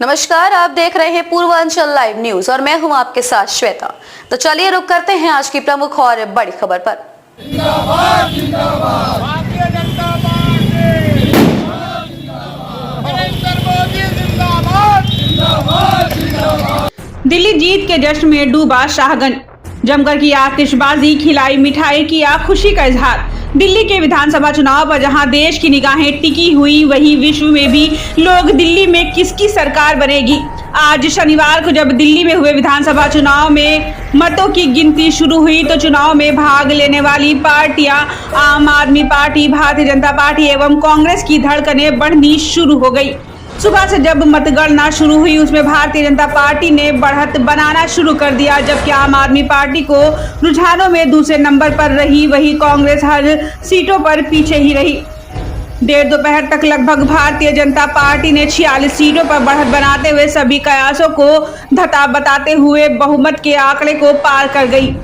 नमस्कार, आप देख रहे हैं पूर्वांचल लाइव न्यूज और मैं हूं आपके साथ श्वेता। तो चलिए रुक करते हैं आज की प्रमुख और बड़ी खबर पर। जिंदाबाद जिंदाबाद भारतीय जनता पार्टी नरेंद्र मोदी जिंदाबाद जिंदाबाद जिंदाबाद। दिल्ली जीत के जश्न में डूबा शाहगंज, जमकर की आतिशबाजी, खिलाई मिठाई, किया खुशी का इजहार। दिल्ली के विधानसभा चुनाव पर जहां देश की निगाहें टिकी हुई, वहीं विश्व में भी लोग दिल्ली में किसकी सरकार बनेगी। आज शनिवार को जब दिल्ली में हुए विधानसभा चुनाव में मतों की गिनती शुरू हुई तो चुनाव में भाग लेने वाली पार्टियां आम आदमी पार्टी, भारतीय जनता पार्टी एवं कांग्रेस की धड़कनें बढ़नी शुरू हो गई। सुबह से जब मतगणना शुरू हुई उसमें भारतीय जनता पार्टी ने बढ़त बनाना शुरू कर दिया, जबकि आम आदमी पार्टी को रुझानों में दूसरे नंबर पर रही, वही कांग्रेस हर सीटों पर पीछे ही रही। देर दोपहर तक लगभग भारतीय जनता पार्टी ने 46 सीटों पर बढ़त बनाते हुए सभी कयासों को धता बताते हुए बहुमत के आंकड़े को पार कर गई।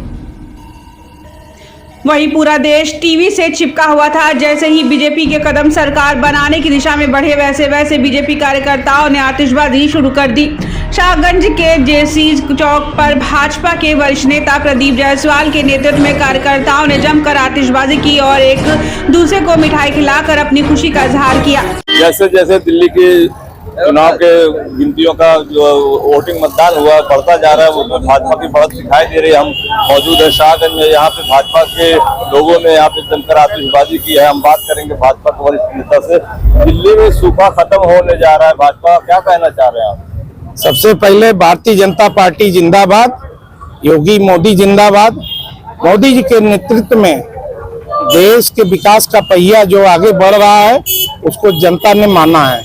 वहीं पूरा देश टीवी से चिपका हुआ था। जैसे ही बीजेपी के कदम सरकार बनाने की दिशा में बढ़े, वैसे वैसे बीजेपी कार्यकर्ताओं ने आतिशबाजी शुरू कर दी। शाहगंज के जेसी चौक पर भाजपा के वरिष्ठ नेता प्रदीप जायसवाल के नेतृत्व में कार्यकर्ताओं ने जमकर आतिशबाजी की और एक दूसरे को मिठाई खिलाकर अपनी खुशी का इजहार किया। जैसे जैसे दिल्ली के चुनाव के गिनतियों का जो वोटिंग मतदान हुआ बढ़ता जा रहा है, उसमें भाजपा की बढ़त दिखाई दे रही है। हम मौजूद है शाहगंज में, यहाँ पे भाजपा के लोगों ने यहाँ पे जमकर आतिशबाजी की है। हम बात करेंगे भाजपा के वरिष्ठ नेता से। दिल्ली में सूखा खत्म होने जा रहा है, भाजपा क्या कहना चाह रहे हैं आप? सबसे पहले भारतीय जनता पार्टी जिंदाबाद, योगी मोदी जिंदाबाद। मोदी जी के नेतृत्व में देश के विकास का पहिया जो आगे बढ़ रहा है उसको जनता ने माना है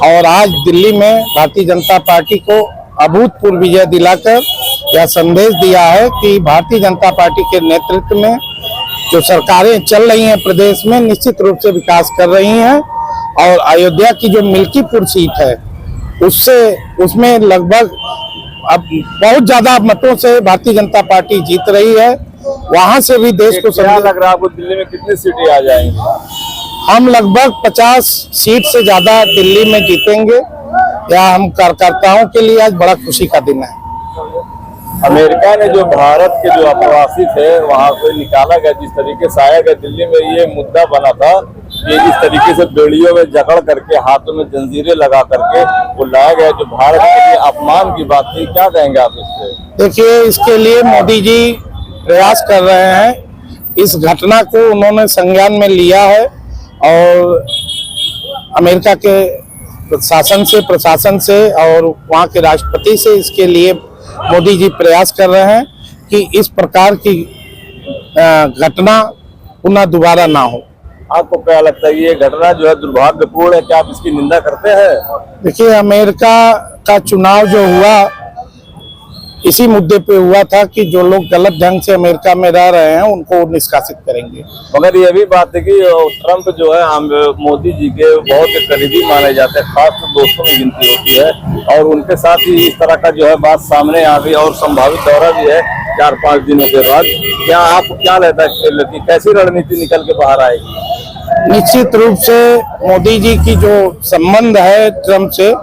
और आज दिल्ली में भारतीय जनता पार्टी को अभूतपूर्व विजय दिलाकर यह संदेश दिया है कि भारतीय जनता पार्टी के नेतृत्व में जो सरकारें चल रही हैं प्रदेश में निश्चित रूप से विकास कर रही हैं। और अयोध्या की जो मिल्कीपुर सीट है उसमें लगभग अब बहुत ज्यादा मतों से भारतीय जनता पार्टी जीत रही है। वहां से भी देश को क्या लग रहा है आपको दिल्ली में कितनी सीटें आ जाएंगी? हम लगभग 50 सीट से ज्यादा दिल्ली में जीतेंगे। यह हम कार्यकर्ताओं के लिए आज बड़ा खुशी का दिन है। अमेरिका ने जो भारत के जो अप्रवासी थे वहां से निकाला गया, जिस तरीके से आया गया, दिल्ली में ये मुद्दा बना था कि जिस तरीके से बेड़ियों में जकड़ करके हाथों में जंजीरें लगा करके वो लाया गया, जो भारत के लिए अपमान की बात थी। क्या कहेंगे आप इससे? देखिए, इसके लिए मोदी जी प्रयास कर रहे हैं। इस घटना को उन्होंने संज्ञान में लिया है और अमेरिका के प्रशासन से और वहाँ के राष्ट्रपति से इसके लिए मोदी जी प्रयास कर रहे हैं कि इस प्रकार की घटना पुनः दोबारा ना हो। आपको क्या लगता है ये घटना जो है दुर्भाग्यपूर्ण है? क्या आप इसकी निंदा करते हैं? देखिए, अमेरिका का चुनाव जो हुआ इसी मुद्दे पे हुआ था कि जो लोग गलत ढंग से अमेरिका में रह रहे हैं उनको निष्कासित करेंगे। मगर ये भी बात है कि ट्रंप जो है हम मोदी जी के बहुत करीबी माने जाते हैं, खास दोस्तों में गिनती होती है और उनके साथ ही इस तरह का जो है बात सामने आ गई और संभावित दौरा भी है 4-5 दिनों के बाद। क्या आपको क्या लगता है कि कैसी रणनीति निकल के बाहर आएगी? निश्चित रूप से मोदी जी की जो संबंध है ट्रंप से,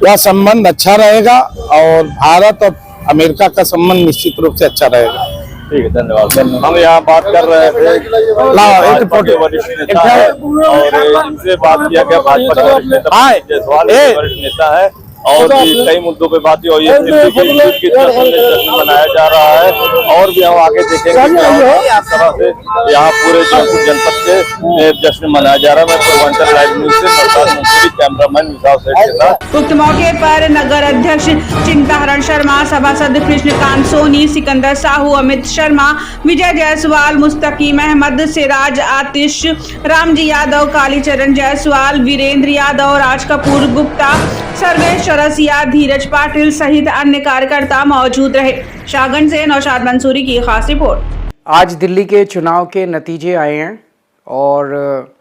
वह संबंध अच्छा रहेगा और भारत और अमेरिका का संबंध निश्चित रूप से अच्छा रहेगा। ठीक है, धन्यवाद। हम यहाँ बात कर रहे थे भाजपा के वरिष्ठ नेता है और इनसे बात किया गया। भाजपा के वरिष्ठ नेता जायसवाल वरिष्ठ नेता है और कई मुद्दों पे बात हुई है। दिल्ली के जीत के जश्न मनाया जा रहा है और भी हम आगे देखेंगे इस तरह से यहाँ पूरे जौनपुर जनपद के जश्न मनाया जा रहा है। मैं पूर्वांचल लाइव न्यूज से कैमरामैन विशाल सेठ के साथ। उक्त मौके पर नगर अध्यक्ष चिंताहरण शर्मा, सभासद कृष्णकांत सोनी, सिकंदर साहू, अमित शर्मा, विजय जायसवाल, मुस्तकीम अहमद, सिराज आतिश, रामजी यादव, कालीचरण जायसवाल, वीरेंद्र यादव, राज कपूर गुप्ता, सर्वेश चौरसिया, धीरज पाटिल सहित अन्य कार्यकर्ता मौजूद रहे। शाहगंज से नौशाद मंसूरी की खास रिपोर्ट। आज दिल्ली के चुनाव के नतीजे आए हैं और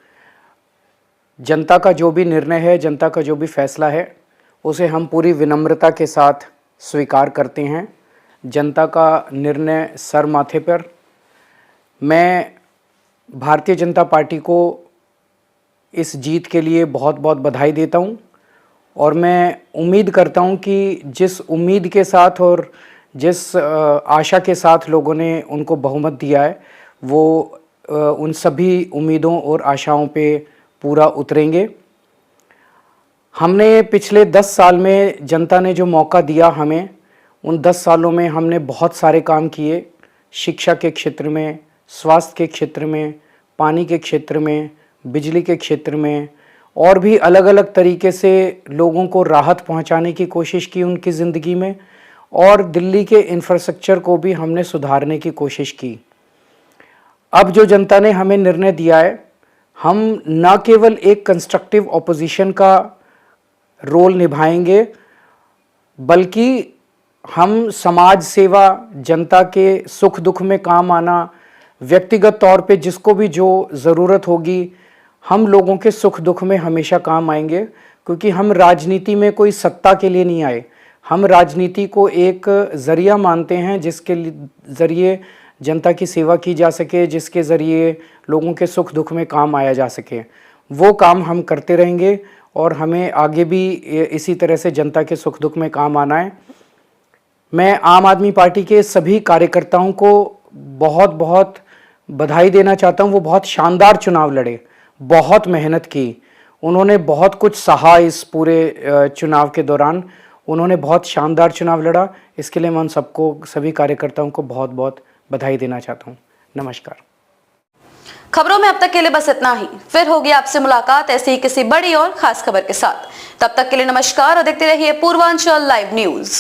जनता का जो भी निर्णय है, जनता का जो भी फैसला है, उसे हम पूरी विनम्रता के साथ स्वीकार करते हैं। जनता का निर्णय सर माथे पर। मैं भारतीय जनता पार्टी को इस जीत के लिए बहुत बहुत बधाई देता हूं और मैं उम्मीद करता हूं कि जिस उम्मीद के साथ और जिस आशा के साथ लोगों ने उनको बहुमत दिया है वो उन सभी उम्मीदों और आशाओं पे पूरा उतरेंगे। हमने पिछले 10 साल में जनता ने जो मौका दिया हमें, उन 10 सालों में हमने बहुत सारे काम किए। शिक्षा के क्षेत्र में, स्वास्थ्य के क्षेत्र में, पानी के क्षेत्र में, बिजली के क्षेत्र में और भी अलग अलग तरीके से लोगों को राहत पहुंचाने की कोशिश की उनकी ज़िंदगी में, और दिल्ली के इंफ्रास्ट्रक्चर को भी हमने सुधारने की कोशिश की। अब जो जनता ने हमें निर्णय दिया है, हम न केवल एक कंस्ट्रक्टिव ऑपोजिशन का रोल निभाएंगे बल्कि हम समाज सेवा, जनता के सुख दुख में काम आना, व्यक्तिगत तौर पे जिसको भी जो ज़रूरत होगी हम लोगों के सुख दुख में हमेशा काम आएंगे। क्योंकि हम राजनीति में कोई सत्ता के लिए नहीं आए, हम राजनीति को एक ज़रिया मानते हैं जिसके ज़रिए जनता की सेवा की जा सके, जिसके ज़रिए लोगों के सुख दुख में काम आया जा सके। वो काम हम करते रहेंगे और हमें आगे भी इसी तरह से जनता के सुख दुख में काम आना है। मैं आम आदमी पार्टी के सभी कार्यकर्ताओं को बहुत बहुत बधाई देना चाहता हूं। वो बहुत शानदार चुनाव लड़े, बहुत मेहनत की, उन्होंने बहुत कुछ सहा इस पूरे चुनाव के दौरान। उन्होंने बहुत शानदार चुनाव लड़ा, इसके लिए मैं उन सबको, सभी कार्यकर्ताओं को बहुत बहुत बधाई देना चाहता हूँ। नमस्कार। खबरों में अब तक के लिए बस इतना ही। फिर होगी आपसे मुलाकात ऐसी ही किसी बड़ी और खास खबर के साथ। तब तक के लिए नमस्कार और देखते रहिए पूर्वांचल लाइव न्यूज।